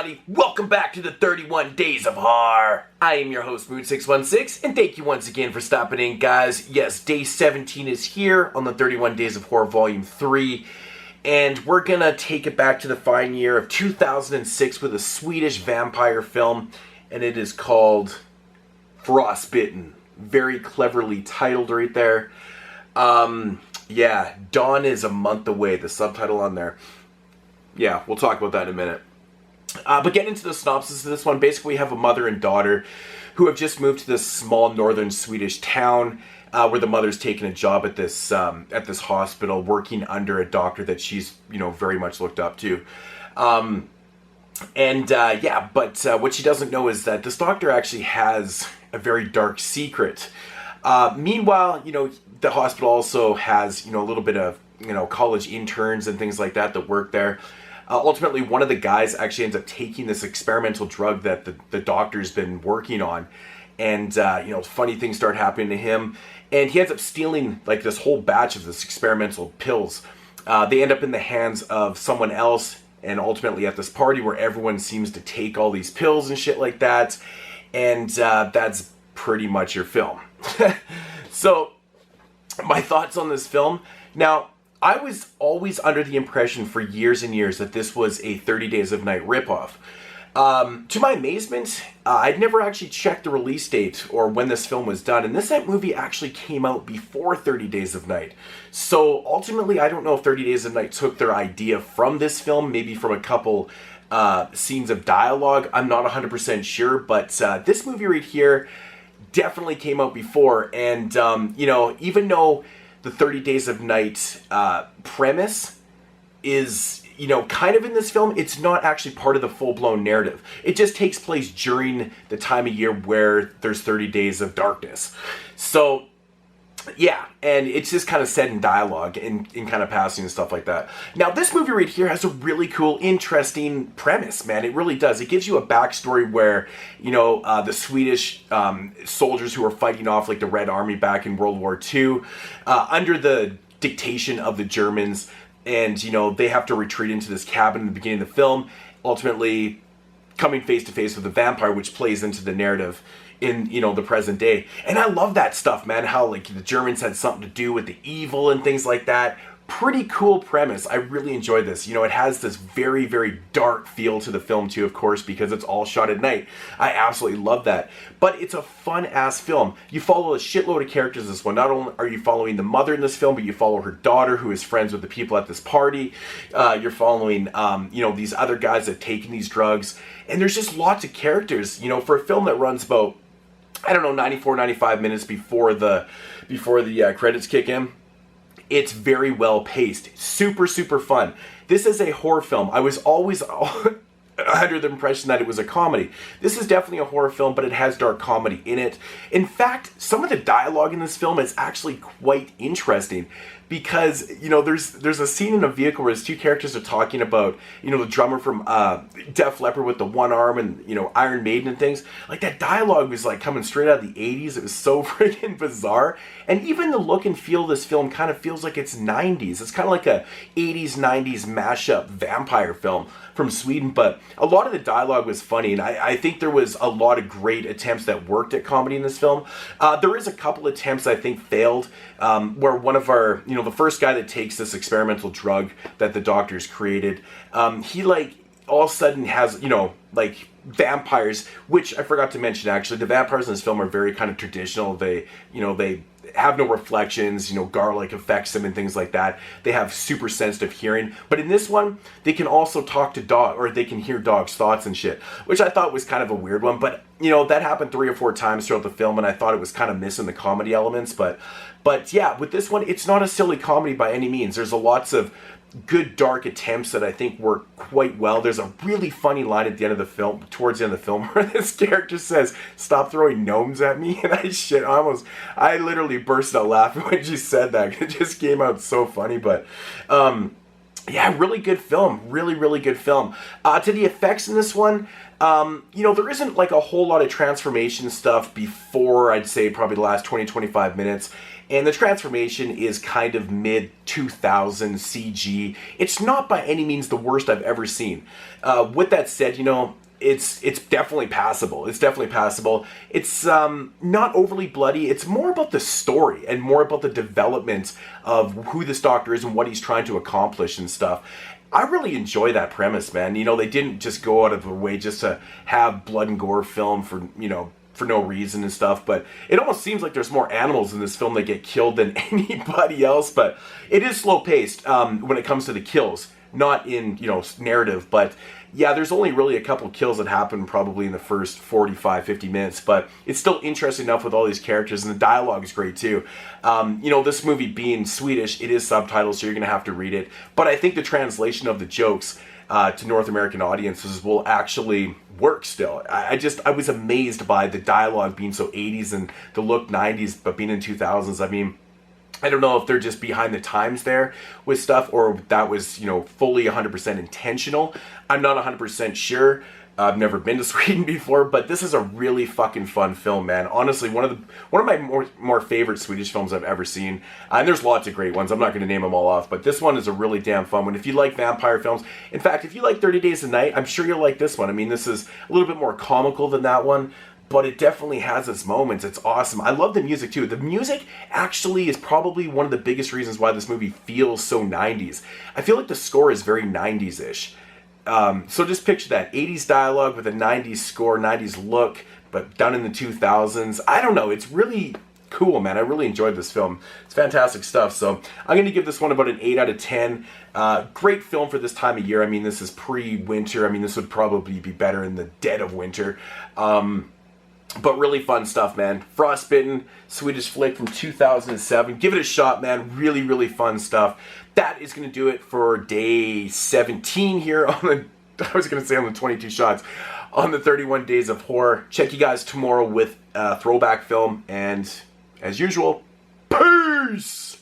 everybody, welcome back to the 31 Days of Horror. I am your host, Mood616, and thank you once again for stopping in, guys. Yes, day 17 is here on the 31 Days of Horror Volume 3, and we're gonna take it back to the fine year of 2006 with a Swedish vampire film, and it is called Frostbitten. Very cleverly titled right there. Yeah, Dawn is a month away, the subtitle on there. Yeah, we'll talk about that in a minute. But getting into the synopsis of this one, basically we have a mother and daughter who have just moved to this small northern Swedish town where the mother's taken a job at this hospital, working under a doctor that she's very much looked up to. But what she doesn't know is that this doctor actually has a very dark secret. Meanwhile, the hospital also has a little bit of college interns and things like that work there. Ultimately, one of the guys actually ends up taking this experimental drug that the doctor's been working on. And, funny things start happening to him. And he ends up stealing, this whole batch of this experimental pills. They end up in the hands of someone else. And ultimately at this party where everyone seems to take all these pills and shit like that. And that's pretty much your film. So, my thoughts on this film. Now, I was always under the impression for years and years that this was a 30 Days of Night ripoff. To my amazement, I'd never actually checked the release date or when this film was done, and this movie actually came out before 30 Days of Night. So ultimately, I don't know if 30 Days of Night took their idea from this film, maybe from a couple scenes of dialogue. I'm not 100% sure, but this movie right here definitely came out before, and even though the 30 Days of Night premise is, kind of in this film, it's not actually part of the full-blown narrative. It just takes place during the time of year where there's 30 days of darkness. So, yeah, and it's just kind of said in dialogue in kind of passing and stuff like that. Now, this movie right here has a really cool, interesting premise, man. It really does. It gives you a backstory where, the Swedish soldiers who were fighting off, the Red Army back in World War II, under the dictation of the Germans, and, they have to retreat into this cabin in the beginning of the film, ultimately coming face to face with a vampire, which plays into the narrative in, the present day. And I love that stuff, man, how, the Germans had something to do with the evil and things like that. Pretty cool premise. I really enjoyed this. It has this very, very dark feel to the film, too, of course, because it's all shot at night. I absolutely love that. But it's a fun-ass film. You follow a shitload of characters in this one. Not only are you following the mother in this film, but you follow her daughter, who is friends with the people at this party. You're following, these other guys that have taken these drugs. And there's just lots of characters, for a film that runs about, 94, 95 minutes before the credits kick in. It's very well paced. Super, super fun. This is a horror film. I was always under the impression that it was a comedy. This is definitely a horror film, but it has dark comedy in it. In fact, some of the dialogue in this film is actually quite interesting. Because, there's a scene in a vehicle where these two characters are talking about, the drummer from Def Leppard with the one arm and, Iron Maiden and things. That dialogue was, coming straight out of the 80s. It was so freaking bizarre. And even the look and feel of this film kind of feels like it's 90s. It's kind of like a 80s, 90s mashup vampire film from Sweden. But a lot of the dialogue was funny. And I think there was a lot of great attempts that worked at comedy in this film. There is a couple attempts I think failed. Where one of our, the first guy that takes this experimental drug that the doctors created, he all of a sudden has, vampires, which I forgot to mention actually, the vampires in this film are very kind of traditional. They have no reflections, garlic affects them and things like that. They have super sensitive hearing. But in this one, they can also talk to dogs, or they can hear dogs' thoughts and shit, which I thought was kind of a weird one. But, that happened 3 or 4 times throughout the film, and I thought it was kind of missing the comedy elements. But yeah, with this one, it's not a silly comedy by any means. There's lots of good dark attempts that I think work quite well. There's a really funny line at the end of the film, towards the end of the film, where this character says, "Stop throwing gnomes at me," and I literally burst out laughing when she said that. It just came out so funny, but yeah, really good film. Really, really good film. To the effects in this one, There isn't like a whole lot of transformation stuff before, I'd say, probably the last 20-25 minutes. And the transformation is kind of mid-2000 CG. It's not by any means the worst I've ever seen. With that said, it's definitely passable. It's definitely passable. It's not overly bloody. It's more about the story and more about the development of who this Doctor is and what he's trying to accomplish and stuff. I really enjoy that premise, man. They didn't just go out of their way just to have blood and gore film for no reason and stuff, but it almost seems like there's more animals in this film that get killed than anybody else, but it is slow-paced when it comes to the kills. Not in, narrative, but yeah, there's only really a couple kills that happen probably in the first 45, 50 minutes, but it's still interesting enough with all these characters, and the dialogue is great too. This movie being Swedish, it is subtitled, so you're going to have to read it, but I think the translation of the jokes to North American audiences will actually work still. I was amazed by the dialogue being so 80s and the look 90s, but being in 2000s. I mean, I don't know if they're just behind the times there with stuff, or that was, fully 100% intentional. I'm not 100% sure. I've never been to Sweden before, but this is a really fucking fun film, man. Honestly, one of my more favorite Swedish films I've ever seen. And there's lots of great ones. I'm not going to name them all off, but this one is a really damn fun one. If you like vampire films, in fact, if you like 30 Days a Night, I'm sure you'll like this one. I mean, this is a little bit more comical than that one, but it definitely has its moments. It's awesome. I love the music too. The music actually is probably one of the biggest reasons why this movie feels so 90s. I feel like the score is very 90s-ish. So just picture that 80s dialogue with a 90s score, 90s look, but done in the 2000s. I don't know. It's really cool, man. I really enjoyed this film. It's fantastic stuff. So I'm going to give this one about an 8 out of 10. Great film for this time of year. I mean, this is pre-winter. I mean, this would probably be better in the dead of winter. But really fun stuff, man. Frostbitten, Swedish flick from 2007. Give it a shot, man. Really, really fun stuff. That is going to do it for day 17 here on the, I was going to say on the 22 shots, on the 31 Days of Horror. Check you guys tomorrow with a throwback film. And as usual, peace!